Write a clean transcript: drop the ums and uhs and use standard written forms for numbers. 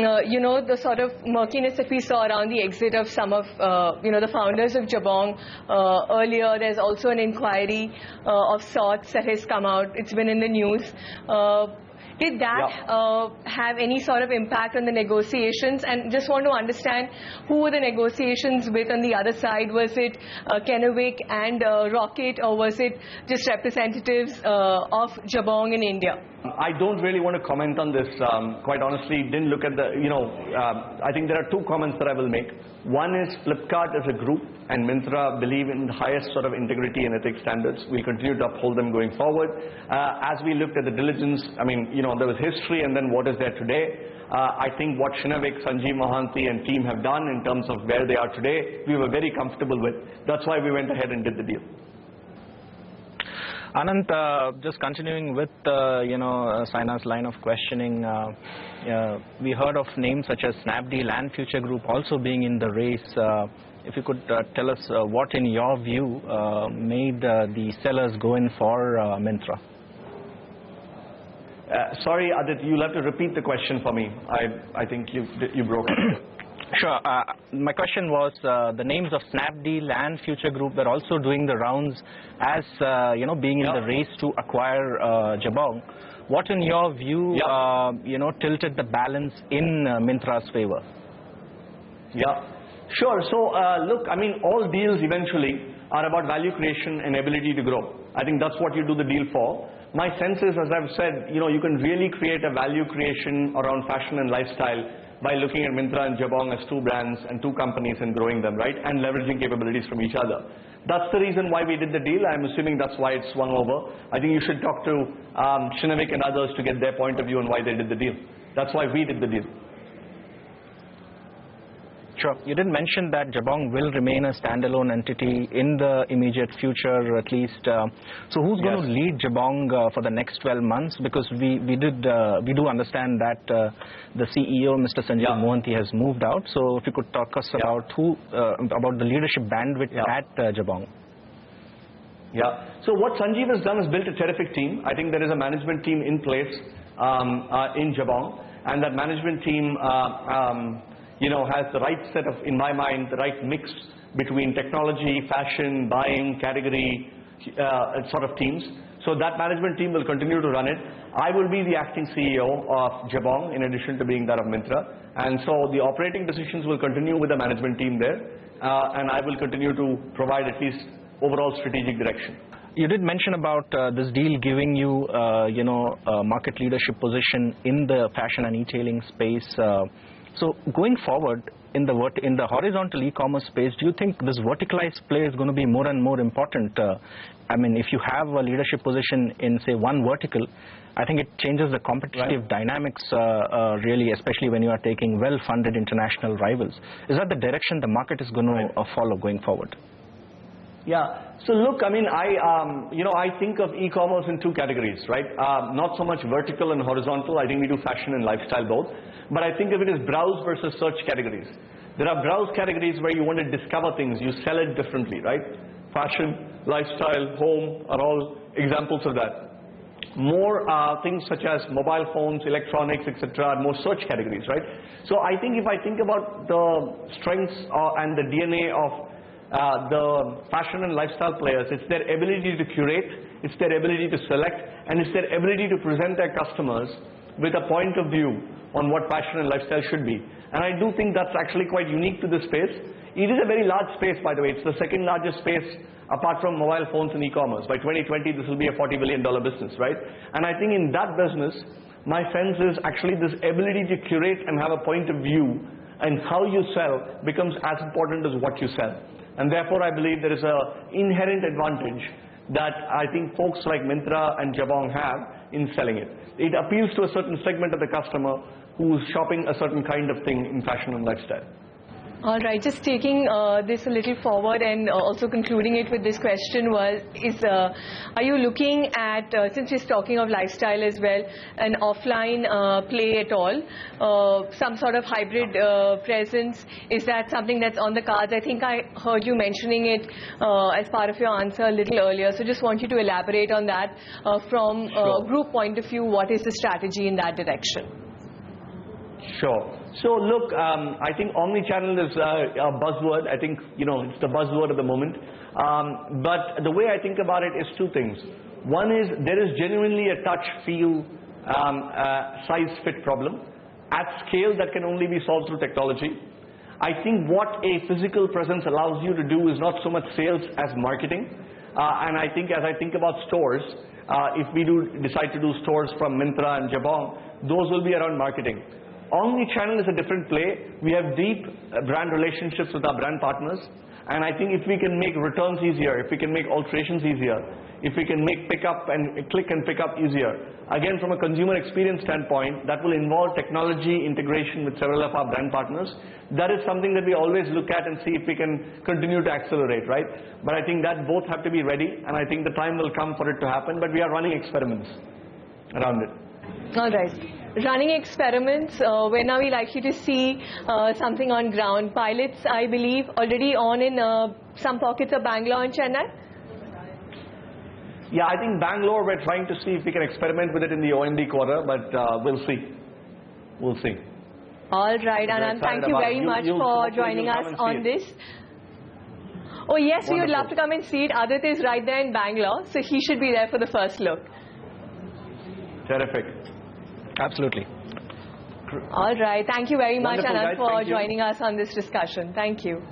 the sort of murkiness that we saw around the exit of some of, the founders of Jabong earlier. There's also an inquiry of sorts that has come out. It's been in the news. Did that have any sort of impact on the negotiations? And just want to understand, who were the negotiations with on the other side? Was it Kennewick and Rocket, or was it just representatives of Jabong in India? I don't really want to comment on this. Quite honestly, didn't look at the, I think there are two comments that I will make. One is Flipkart as a group and Myntra believe in the highest sort of integrity and ethics standards. We'll continue to uphold them going forward. As we looked at the diligence, there was history and then what is there today. I think what Kennewick, Sanjeev Mohanty and team have done in terms of where they are today, we were very comfortable with. That's why we went ahead and did the deal. Anant, just continuing with Saina's line of questioning, we heard of names such as Snapdeal and Future Group also being in the race. If you could tell us what, in your view, made the sellers go in for Myntra? Sorry, Adit, you'll have to repeat the question for me. I think you broke it. Sure. My question was, the names of Snapdeal and Future Group were also doing the rounds as, being in the race to acquire Jabong. What, in your view, tilted the balance in Myntra's favor? Yeah, sure. So, look, all deals eventually are about value creation and ability to grow. I think that's what you do the deal for. My sense is, as I've said, you can really create a value creation around fashion and lifestyle by looking at Myntra and Jabong as two brands and two companies and growing them, right? And leveraging capabilities from each other. That's the reason why we did the deal. I'm assuming that's why it swung over. I think you should talk to Kennewick and others to get their point of view on why they did the deal. That's why we did the deal. Sure. You did mention that Jabong will remain a standalone entity in the immediate future, at least. So who's going to lead Jabong for the next 12 months? Because we do understand that the CEO, Mr. Sanjeev Mohanty, has moved out. So if you could talk us about about the leadership bandwidth at Jabong. Yeah. So what Sanjeev has done is built a terrific team. I think there is a management team in place in Jabong, and that management team has the right set of, in my mind, the right mix between technology, fashion, buying, category sort of teams. So that management team will continue to run it. I will be the acting CEO of Jabong in addition to being that of Myntra. And so the operating decisions will continue with the management team there. And I will continue to provide at least overall strategic direction. You did mention about this deal giving you, a market leadership position in the fashion and e-tailing space. So going forward in the horizontal e-commerce space, do you think this verticalized play is going to be more and more important? If you have a leadership position in, say, one vertical, I think it changes the competitive dynamics really, especially when you are taking well-funded international rivals. Is that the direction the market is going to follow going forward? Yeah. So look, I think of e-commerce in two categories, right? Not so much vertical and horizontal. I think we do fashion and lifestyle both. But I think of it as browse versus search categories. There are browse categories where you want to discover things. You sell it differently, right? Fashion, lifestyle, home are all examples of that. More things such as mobile phones, electronics, etc. are more search categories, right? So I think if I think about the strengths and the DNA of the fashion and lifestyle players, it's their ability to curate, it's their ability to select, and it's their ability to present their customers with a point of view on what fashion and lifestyle should be. And I do think that's actually quite unique to this space. It is a very large space, by the way. It's the second largest space apart from mobile phones and e-commerce. By 2020, this will be a $40 billion business, right? And I think in that business, my sense is actually this ability to curate and have a point of view and how you sell becomes as important as what you sell. And therefore, I believe there is an inherent advantage that I think folks like Myntra and Jabong have in selling it. It appeals to a certain segment of the customer who's shopping a certain kind of thing in fashion and lifestyle. All right, just taking this a little forward and also concluding it with this question are you looking at, since we're talking of lifestyle as well, an offline play at all? Some sort of hybrid presence, is that something that's on the cards? I think I heard you mentioning it as part of your answer a little earlier, so just want you to elaborate on that from a group point of view. What is the strategy in that direction? Sure. So look, I think omni-channel is a buzzword. I think, it's the buzzword of the moment. But the way I think about it is two things. One is there is genuinely a touch, feel, size, fit problem at scale that can only be solved through technology. I think what a physical presence allows you to do is not so much sales as marketing. And I think as I think about stores, if we do decide to do stores from Myntra and Jabong, those will be around marketing. Omni-channel is a different play. We have deep brand relationships with our brand partners. And I think if we can make returns easier, if we can make alterations easier, if we can make pickup and click and pick up easier, again from a consumer experience standpoint, that will involve technology integration with several of our brand partners. That is something that we always look at and see if we can continue to accelerate, right? But I think that both have to be ready, and I think the time will come for it to happen, but we are running experiments around it. All right. Running experiments, when are we likely to see something on ground? Pilots, I believe, already on in some pockets of Bangalore and Chennai? Yeah, I think Bangalore, we're trying to see if we can experiment with it in the OND quarter, but we'll see. We'll see. All right, Anand, thank you very much for joining us on this. Oh yes, we would love to come and see it. Aditya is right there in Bangalore, so he should be there for the first look. Terrific. Absolutely. All right. Thank you very much, Wonderful, Anand, guys. for Thank you. joining us on this discussion. Thank you.